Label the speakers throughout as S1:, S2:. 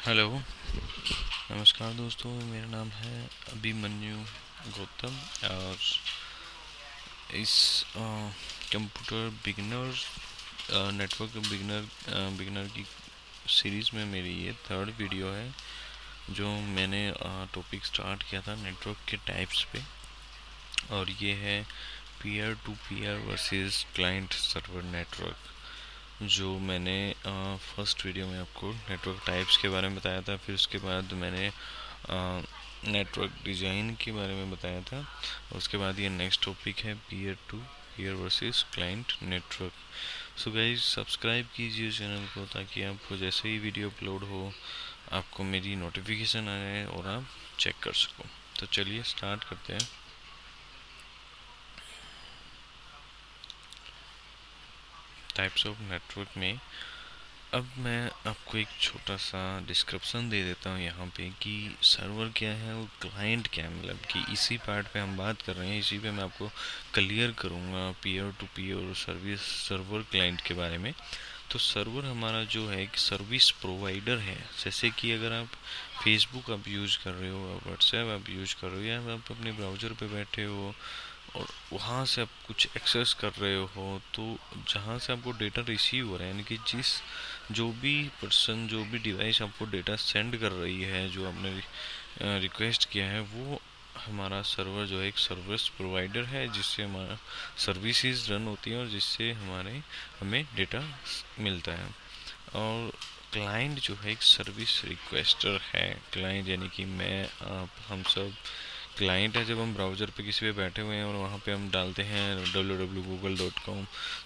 S1: Hello, नमस्कार दोस्तों। मेरा नाम है अभिमन्यु गौतम और इस कंप्यूटर बिगिनर नेटवर्क बिगिनर की सीरीज़ में मेरी ये थर्ड वीडियो है जो मैंने टॉपिक स्टार्ट किया था नेटवर्क के टाइप्स पे। और ये है peer to peer versus client server network. जो मैंने फर्स्ट वीडियो में आपको नेटवर्क टाइप्स के बारे में बताया था, फिर उसके बाद मैंने नेटवर्क डिज़ाइन के बारे में बताया था, और उसके बाद ये नेक्स्ट टॉपिक है peer to peer versus client network. So guys, subscribe कीजिए चैनल को ताकि आपको जैसे ही वीडियो अपलोड हो आपको मेरी नोटिफिकेशन आए और आप चेक कर सको। तो चलिए स्टार्ट करते हैं। टाइप्स ऑफ नेटवर्क में अब मैं आपको एक छोटा सा डिस्क्रिप्शन दे देता हूँ यहाँ पे कि सर्वर क्या है और क्लाइंट क्या है। मतलब कि इसी पार्ट पे हम बात कर रहे हैं, इसी पे मैं आपको क्लियर करूँगा peer to peer service server client के बारे में। तो सर्वर हमारा जो है एक सर्विस प्रोवाइडर है। जैसे कि अगर आप फेसबुक आप यूज़ कर रहे हो, व्हाट्सएप आप यूज़ कर रहे हो, या आप अपने ब्राउज़र पे बैठे हो और वहाँ से आप कुछ एक्सेस कर रहे हो, तो जहाँ से आपको डेटा रिसीव हो रहा है, यानी कि जो भी पर्सन, जो भी डिवाइस आपको डेटा सेंड कर रही है, जो आपने रिक्वेस्ट किया है, वो हमारा सर्वर जो है एक सर्विस प्रोवाइडर है, जिससे हमारा सर्विसेज रन होती हैं और जिससे हमें डेटा मिलता है। और क्लाइंट जो है एक सर्विस रिक्वेस्टर है। क्लाइंट यानी कि मैं, आप, हम सब क्लाइंट है। जब हम ब्राउज़र पे किसी पे बैठे हुए हैं और वहाँ पे हम डालते हैं www.google.com,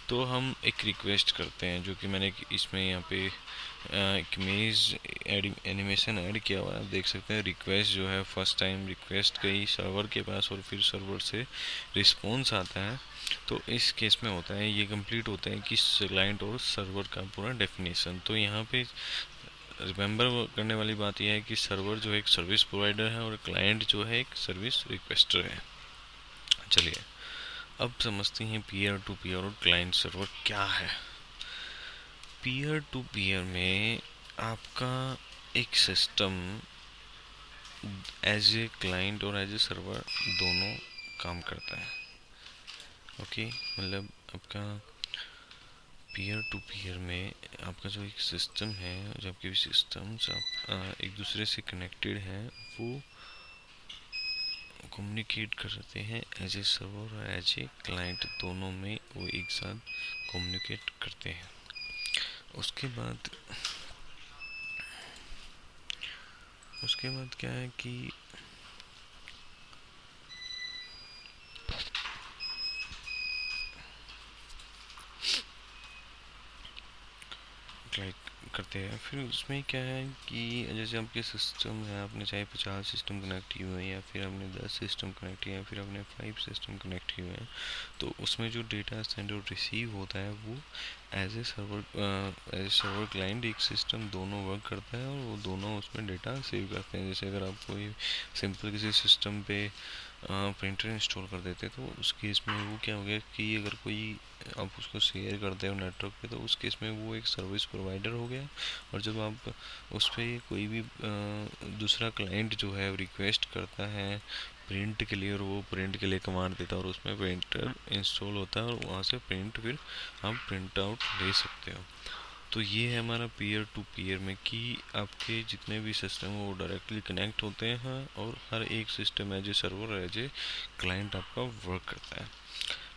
S1: तो हम एक रिक्वेस्ट करते हैं, जो कि मैंने इसमें यहाँ पे एक इमेज एनिमेशन ऐड किया हुआ है। आप देख सकते हैं रिक्वेस्ट जो है फर्स्ट टाइम रिक्वेस्ट गई सर्वर के पास और फिर सर्वर से रिस्पॉन्स आता है। तो इस केस में होता है, ये कंप्लीट होता है कि क्लाइंट और सर्वर का पूरा डेफिनेशन। तो यहाँ पे रिमेंबर करने वाली बात यह है कि सर्वर जो है एक सर्विस प्रोवाइडर है और क्लाइंट जो है एक सर्विस रिक्वेस्टर है। चलिए अब समझते हैं पीयर टू पीयर और क्लाइंट सर्वर क्या है। पीयर टू पीयर में आपका एक सिस्टम एज ए क्लाइंट और एज ए सर्वर दोनों काम करता है। ओके, मतलब आपका पीयर टू पीयर में आपका जो एक सिस्टम है, जो आपके सिस्टम्स आप एक दूसरे से कनेक्टेड हैं, वो कम्युनिकेट करते हैं एज ए सर्वर और एज ए क्लाइंट, दोनों में वो एक साथ कम्युनिकेट करते हैं। उसके बाद क्या है कि लाइक करते हैं। फिर उसमें क्या है कि जैसे आपके सिस्टम है, आपने चाहे 50 सिस्टम कनेक्ट किए हुए हैं, या फिर आपने 10 सिस्टम कनेक्ट किए हैं, फिर आपने 5 सिस्टम कनेक्ट किए हुए हैं, तो उसमें जो डेटा सेंड और रिसीव होता है वो एज ए सर्वर क्लाइंट एक सिस्टम दोनों वर्क करता है और वो दोनों उसमें डेटा सेव करते हैं। जैसे अगर आप कोई सिंपल किसी सिस्टम पे प्रिंटर इंस्टॉल कर देते तो उस केस में वो क्या हो गया कि अगर कोई आप उसको शेयर करते हो नेटवर्क पे, तो उस केस में वो एक सर्विस प्रोवाइडर हो गया। और जब आप उस पर कोई भी दूसरा क्लाइंट जो है रिक्वेस्ट करता है प्रिंट के लिए, और वो प्रिंट के लिए कमांड देता है और उसमें प्रिंटर इंस्टॉल होता है और वहाँ से प्रिंट फिर आप प्रिंट आउट ले सकते हो। तो ये है हमारा पीयर टू पीयर में कि आपके जितने भी सिस्टम वो डायरेक्टली कनेक्ट होते हैं और हर एक system as a server as a client आपका वर्क करता है।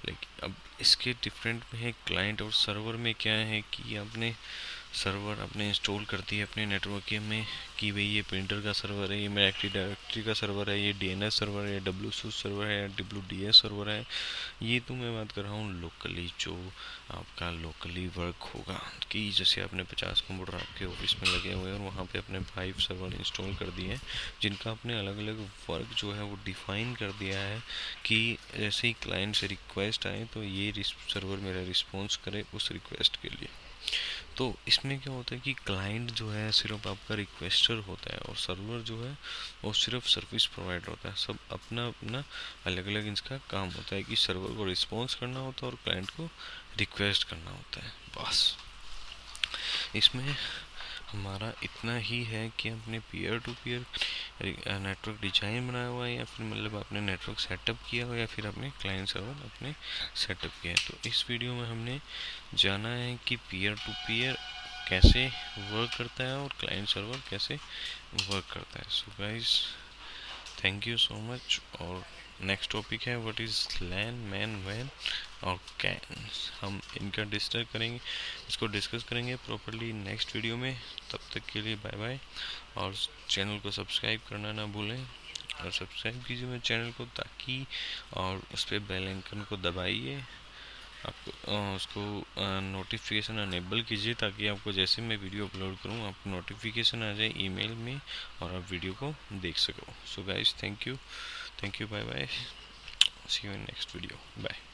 S1: लेकिन अब इसके डिफरेंट में है क्लाइंट और सर्वर में क्या है कि आपने सर्वर आपने इंस्टॉल कर दिया अपने नेटवर्क में कि भाई ये प्रिंटर का सर्वर है, ये मेरा एक्टिव डायरेक्टरी का सर्वर है, ये डीएनएस सर्वर है, डब्ल्यूसूस सर्वर है, डब्ल्यूडीएस सर्वर है। ये तो मैं बात कर रहा हूँ लोकली, जो आपका लोकली वर्क होगा। कि जैसे आपने 50 कंप्यूटर आपके ऑफिस में लगे हुए हैं और वहाँ पे अपने 5 सर्वर इंस्टॉल कर दिए हैं, जिनका आपने अलग अलग वर्क जो है वो डिफाइन कर दिया है कि जैसे ही क्लाइंट से रिक्वेस्ट आए तो ये सर्वर मेरा रिस्पॉन्स करे उस रिक्वेस्ट के लिए। तो इसमें क्या होता है कि क्लाइंट जो है सिर्फ आपका रिक्वेस्टर होता है और सर्वर जो है वो सिर्फ सर्विस प्रोवाइडर होता है। सब अपना अपना अलग अलग इसका काम होता है कि सर्वर को रिस्पॉन्स करना होता है और क्लाइंट को रिक्वेस्ट करना होता है, बस। इसमें हमारा इतना ही है कि हमने peer to peer network design बनाया हुआ है, या फिर मतलब आपने नेटवर्क सेटअप किया हो, या फिर आपने क्लाइंट सर्वर अपने सेटअप किया है। तो इस वीडियो में हमने जाना है कि पीयर टू पीयर कैसे वर्क करता है और क्लाइंट सर्वर कैसे वर्क करता है। So guys, thank you so much. और नेक्स्ट टॉपिक है व्हाट इज़ लैन, मैन, वैन और कैन। हम इनका इसको डिस्कस करेंगे प्रॉपरली नेक्स्ट वीडियो में। तब तक के लिए बाय बाय। और चैनल को सब्सक्राइब करना ना भूलें, और सब्सक्राइब कीजिए मेरे चैनल को, ताकि और उस पर बेल आइकन को दबाइए, आपको उसको नोटिफिकेशन अनेबल कीजिए, ताकि आपको जैसे मैं वीडियो अपलोड करूँ आपको नोटिफिकेशन आ जाए ईमेल में और आप वीडियो को देख सको। So guys, thank you, bye bye, see you in next video, bye.